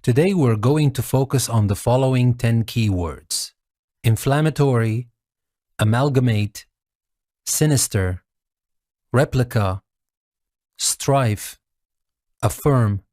Today we're going to focus on the following 10 keywords: inflammatory, amalgamate, sinister, replica, strife, affirm,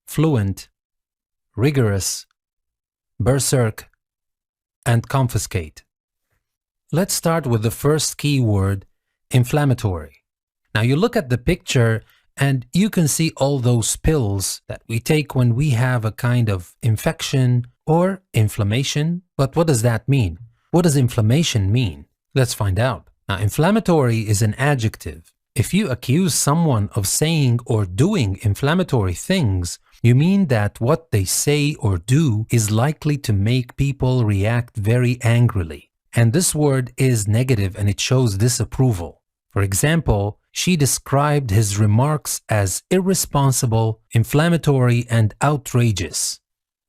fluent, rigorous, berserk, and confiscate. Let's start with the first keyword, inflammatory. Now you look at the picture and you can see all those pills that we take when we have a kind of infection or inflammation. But what does that mean? What does inflammation mean? Let's find out. Now, inflammatory is an adjective. If you accuse someone of saying or doing inflammatory things, you mean that what they say or do is likely to make people react very angrily. And this word is negative and it shows disapproval. For example, she described his remarks as irresponsible, inflammatory, and outrageous.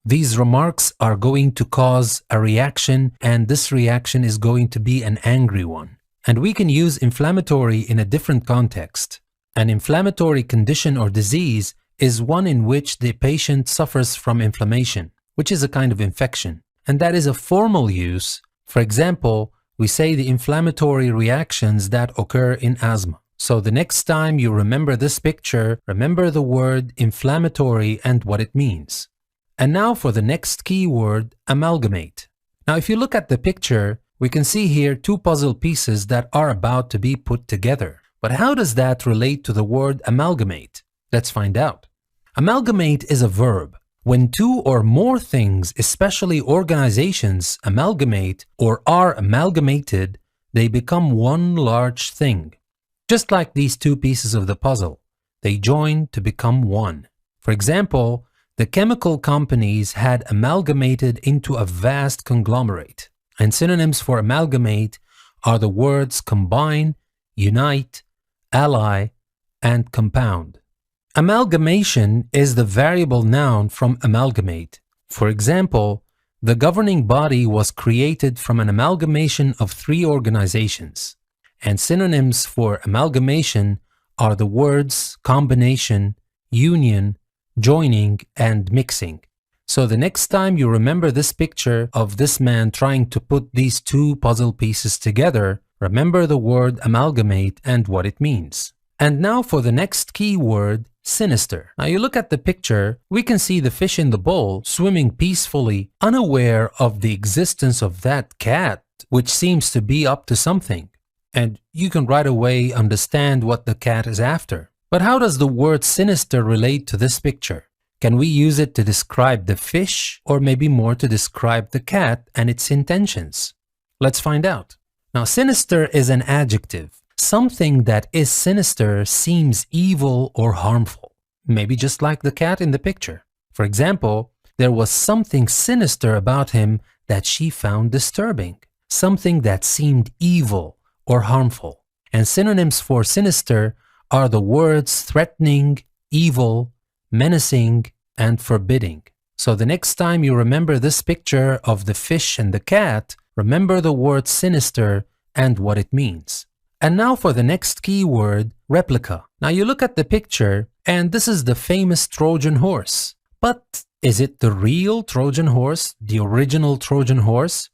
These remarks are going to cause a reaction, and this reaction is going to be an angry one. And we can use inflammatory in a different context. An inflammatory condition or disease is one in which the patient suffers from inflammation, which is a kind of infection. And that is a formal use. For example, we say the inflammatory reactions that occur in asthma. So the next time you remember this picture, remember the word inflammatory and what it means. And now for the next keyword, amalgamate. Now if you look at the picture, we can see here two puzzle pieces that are about to be put together. But how does that relate to the word amalgamate? Let's find out. Amalgamate is a verb. When two or more things, especially organizations, amalgamate or are amalgamated, they become one large thing. Just like these two pieces of the puzzle, they join to become one. For example, the chemical companies had amalgamated into a vast conglomerate. And synonyms for amalgamate are the words combine, unite, ally, and compound. Amalgamation is the variable noun from amalgamate. For example, the governing body was created from an amalgamation of three organizations. And synonyms for amalgamation are the words combination, union, joining, and mixing. So the next time you remember this picture of this man trying to put these two puzzle pieces together, remember the word amalgamate and what it means. And now for the next key word, sinister. Now you look at the picture, we can see the fish in the bowl swimming peacefully, unaware of the existence of that cat, which seems to be up to something. And you can right away understand what the cat is after. But how does the word sinister relate to this picture? Can we use it to describe the fish, or maybe more to describe the cat and its intentions? Let's find out. Now, sinister is an adjective. Something that is sinister seems evil or harmful. Maybe just like the cat in the picture. For example, there was something sinister about him that she found disturbing. Something that seemed evil or harmful. And synonyms for sinister are the words threatening, evil, menacing, and forbidding. So the next time you remember this picture of the fish and the cat, remember the word sinister and what it means. And now for the next keyword, replica. Now you look at the picture and this is the famous Trojan horse. But is it the real Trojan horse, the original Trojan horse?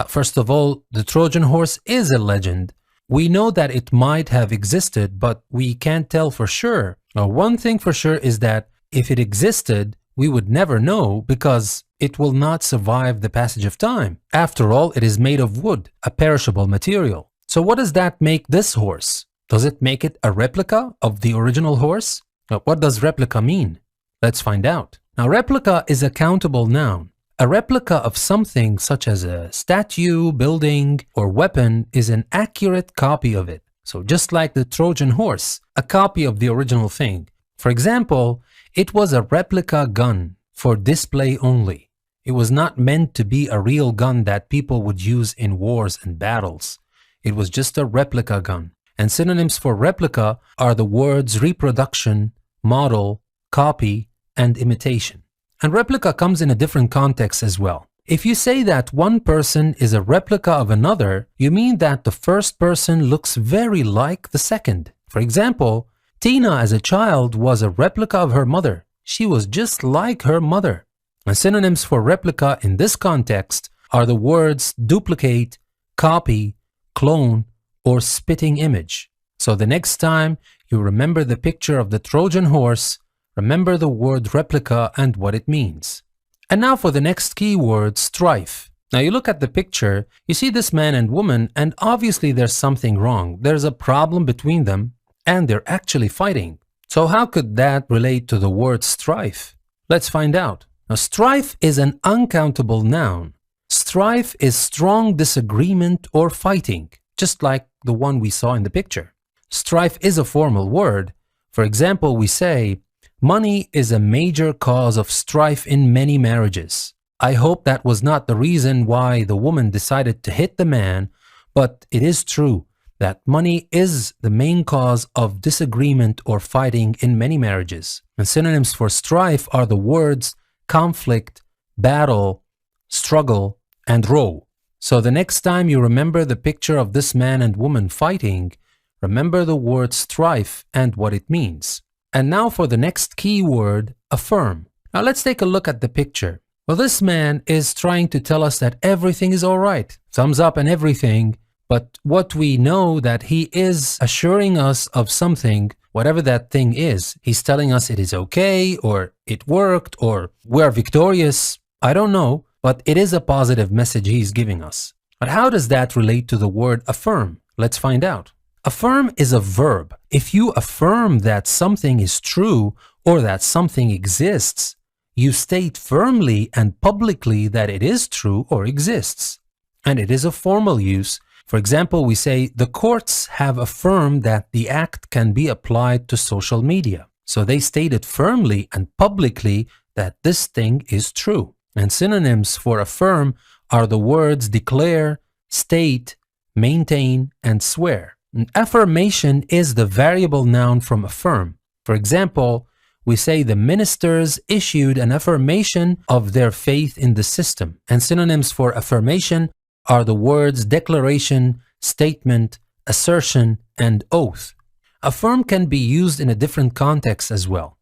First of all, the Trojan horse is a legend. We know that it might have existed, but we can't tell for sure. Now, one thing for sure is that if it existed, we would never know because it will not survive the passage of time. After all, it is made of wood, a perishable material. So what does that make this horse? Does it make it a replica of the original horse? Now, what does replica mean? Let's find out. Now, replica is a countable noun. A replica of something such as a statue, building, or weapon is an accurate copy of it. So just like the Trojan horse, a copy of the original thing. For example, it was a replica gun for display only. It was not meant to be a real gun that people would use in wars and battles. It was just a replica gun. And synonyms for replica are the words reproduction, model, copy, and imitation. And replica comes in a different context as well. If you say that one person is a replica of another, you mean that the first person looks very like the second. For example, Tina as a child was a replica of her mother. She was just like her mother. And synonyms for replica in this context are the words duplicate, copy, clone, or spitting image. So the next time you remember the picture of the Trojan horse, remember the word replica and what it means. And now for the next keyword, strife. Now you look at the picture, you see this man and woman, and obviously there's something wrong. There's a problem between them, and they're actually fighting. So how could that relate to the word strife? Let's find out. Now, strife is an uncountable noun. Strife is strong disagreement or fighting, just like the one we saw in the picture. Strife is a formal word. For example, we say, money is a major cause of strife in many marriages. I hope that was not the reason why the woman decided to hit the man, but it is true that money is the main cause of disagreement or fighting in many marriages. And synonyms for strife are the words conflict, battle, struggle, and row. So the next time you remember the picture of this man and woman fighting, remember the word strife and what it means. And now for the next key word, affirm. Now let's take a look at the picture. Well, this man is trying to tell us that everything is all right, thumbs up and everything, but what we know that he is assuring us of something, whatever that thing is. He's telling us it is okay, or it worked, or we're victorious. I don't know, but it is a positive message he's giving us. But how does that relate to the word affirm? Let's find out. Affirm is a verb. If you affirm that something is true or that something exists, you state firmly and publicly that it is true or exists. And it is a formal use. For example, we say the courts have affirmed that the act can be applied to social media. So they stated firmly and publicly that this thing is true. And synonyms for affirm are the words declare, state, maintain, and swear. And affirmation is the variable noun from affirm. For example, we say the ministers issued an affirmation of their faith in the system. And synonyms for affirmation are the words declaration, statement, assertion, and oath. Affirm can be used in a different context as well.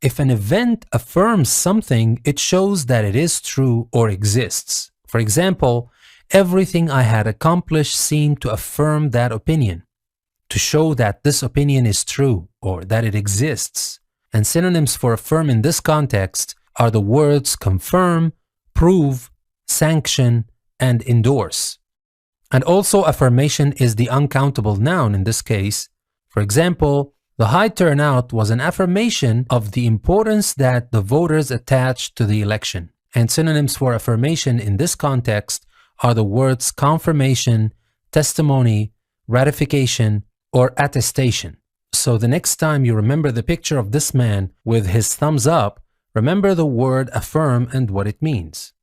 If an event affirms something, it shows that it is true or exists. For example, everything I had accomplished seemed to affirm that opinion, to show that this opinion is true or that it exists. And synonyms for affirm in this context are the words confirm, prove, sanction, and endorse. And also affirmation is the uncountable noun in this case. For example, the high turnout was an affirmation of the importance that the voters attached to the election. And synonyms for affirmation in this context are the words confirmation, testimony, ratification, or attestation. So the next time you remember the picture of this man with his thumbs up, remember the word affirm and what it means.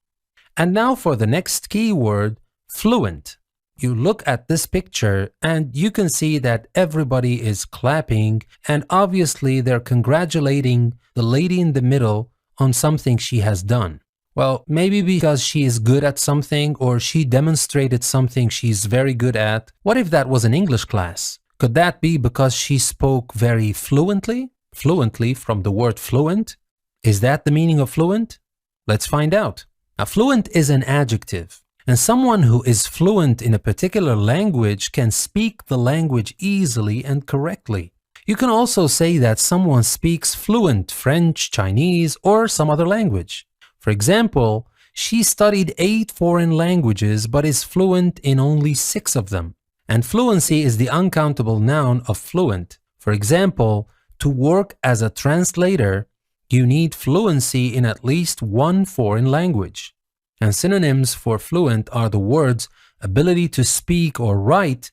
And now for the next key word, fluent. You look at this picture and you can see that everybody is clapping, and obviously they're congratulating the lady in the middle on something she has done. Well, maybe because she is good at something or she demonstrated something she's very good at. What if that was an English class? Could that be because she spoke very fluently? Fluently from the word fluent? Is that the meaning of fluent? Let's find out. Now, fluent is an adjective, and someone who is fluent in a particular language can speak the language easily and correctly. You can also say that someone speaks fluent French, Chinese, or some other language. For example, she studied 8 foreign languages but is fluent in only 6 of them. And fluency is the uncountable noun of fluent. For example, to work as a translator, you need fluency in at least 1 foreign language. And synonyms for fluent are the words ability to speak or write,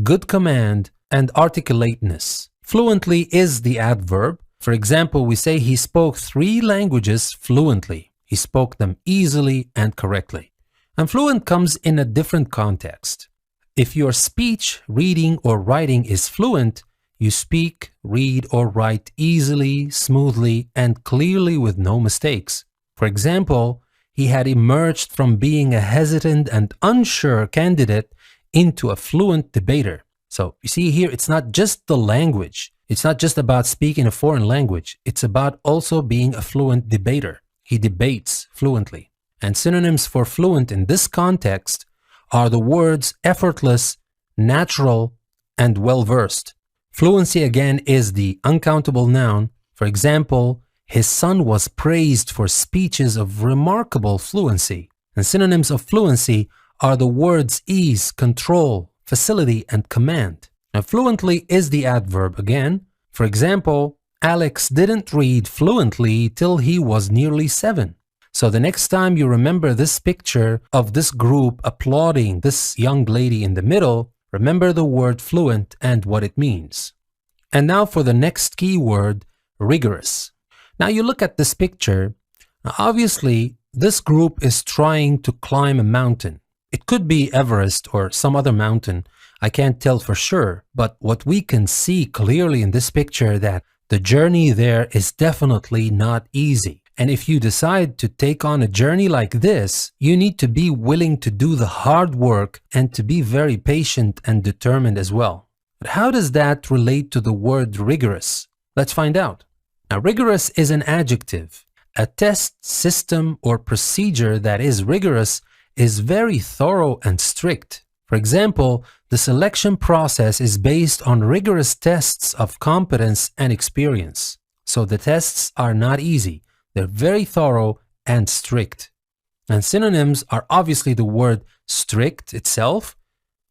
good command, and articulateness. Fluently is the adverb. For example, we say he spoke 3 languages fluently. He spoke them easily and correctly. And fluent comes in a different context. If your speech, reading, or writing is fluent, you speak, read, or write easily, smoothly, and clearly with no mistakes. For example, he had emerged from being a hesitant and unsure candidate into a fluent debater. So you see here, it's not just the language. It's not just about speaking a foreign language. It's about also being a fluent debater. He debates fluently. And synonyms for fluent in this context are the words effortless, natural, and well-versed. Fluency again is the uncountable noun. For example, his son was praised for speeches of remarkable fluency. And synonyms of fluency are the words ease, control, facility, and command. Now, fluently is the adverb again. For example, Alex didn't read fluently till he was nearly 7. So the next time you remember this picture of this group applauding this young lady in the middle, remember the word fluent and what it means. And now for the next key word, rigorous. Now you look at this picture. Now obviously, this group is trying to climb a mountain. It could be Everest or some other mountain. I can't tell for sure, but what we can see clearly in this picture that the journey there is definitely not easy. And if you decide to take on a journey like this, you need to be willing to do the hard work and to be very patient and determined as well. But how does that relate to the word rigorous? Let's find out. Now, rigorous is an adjective. A test, system, or procedure that is rigorous is very thorough and strict. For example, the selection process is based on rigorous tests of competence and experience. So the tests are not easy. They're very thorough and strict. And synonyms are obviously the word strict itself,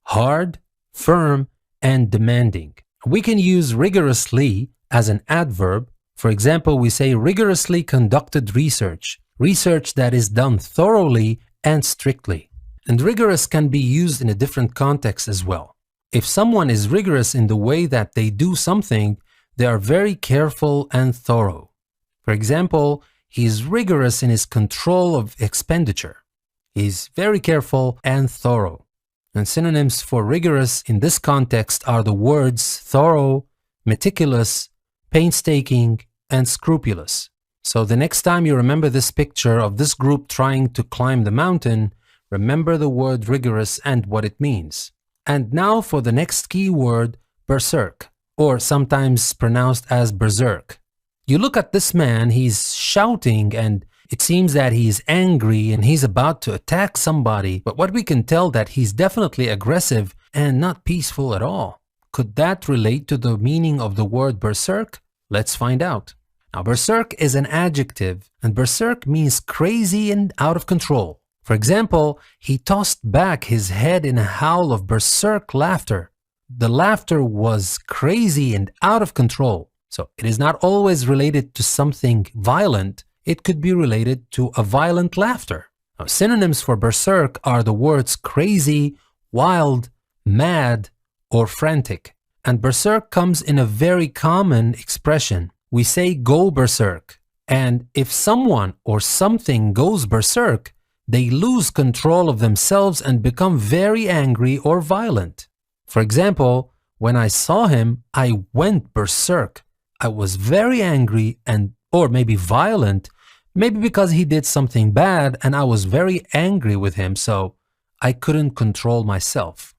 hard, firm, and demanding. We can use rigorously as an adverb. For example, we say rigorously conducted research, research that is done thoroughly and strictly. And rigorous can be used in a different context as well. If someone is rigorous in the way that they do something, they are very careful and thorough. For example, he is rigorous in his control of expenditure. He is very careful and thorough. And synonyms for rigorous in this context are the words thorough, meticulous, painstaking, and scrupulous. So the next time you remember this picture of this group trying to climb the mountain, remember the word rigorous and what it means. And now for the next key word, berserk, or sometimes pronounced as berserk. You look at this man, he's shouting and it seems that he's angry and he's about to attack somebody, but what we can tell that he's definitely aggressive and not peaceful at all. Could that relate to the meaning of the word berserk? Let's find out. Now, berserk is an adjective, and berserk means crazy and out of control. For example, he tossed back his head in a howl of berserk laughter. The laughter was crazy and out of control. So it is not always related to something violent. It could be related to a violent laughter. Now, synonyms for berserk are the words crazy, wild, mad, or frantic. And berserk comes in a very common expression. We say go berserk. And if someone or something goes berserk, they lose control of themselves and become very angry or violent. For example, when I saw him, I went berserk. I was very angry or maybe violent, maybe because he did something bad and I was very angry with him, so I couldn't control myself.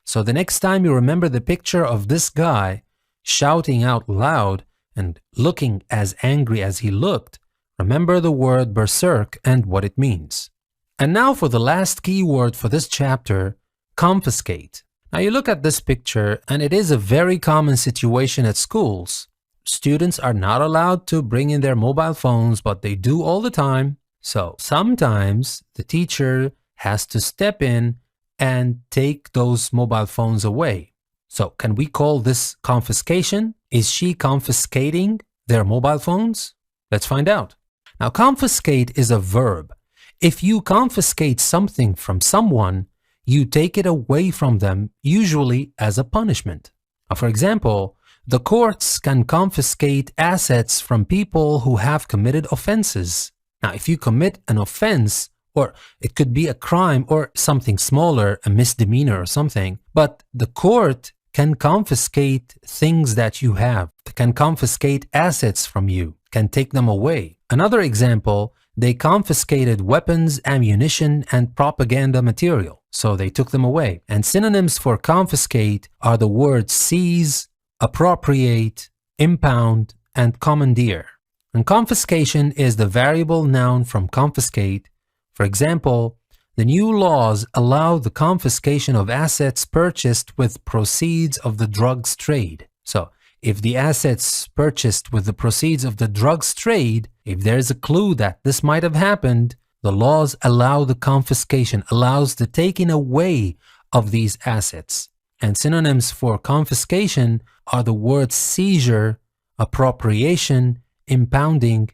So the next time you remember the picture of this guy shouting out loud and looking as angry as he looked, remember the word berserk and what it means. And now for the last key word for this chapter, confiscate. Now you look at this picture and it is a very common situation at schools. Students are not allowed to bring in their mobile phones, but they do all the time. So sometimes the teacher has to step in and take those mobile phones away. So can we call this confiscation? Is she confiscating their mobile phones? Let's find out. Now, confiscate is a verb. If you confiscate something from someone, you take it away from them, usually as a punishment. Now, for example, the courts can confiscate assets from people who have committed offenses. Now, if you commit an offense, or it could be a crime or something smaller, a misdemeanor or something, but the court can confiscate things that you have, can confiscate assets from you, can take them away. Another example, They confiscated weapons, ammunition, and propaganda material, so they took them away. And synonyms for confiscate are the words seize, appropriate, impound, and commandeer. And confiscation is the variable noun from confiscate. For example, the new laws allow the confiscation of assets purchased with proceeds of the drugs trade. So, if the assets purchased with the proceeds of the drugs trade, if there's a clue that this might have happened, the laws allow the confiscation, allows the taking away of these assets. And synonyms for confiscation are the words seizure, appropriation, impounding,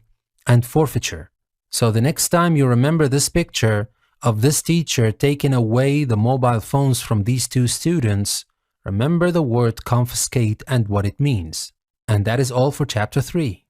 and forfeiture. So the next time you remember this picture of this teacher taking away the mobile phones from these two students, remember the word confiscate and what it means. And that is all for chapter 3.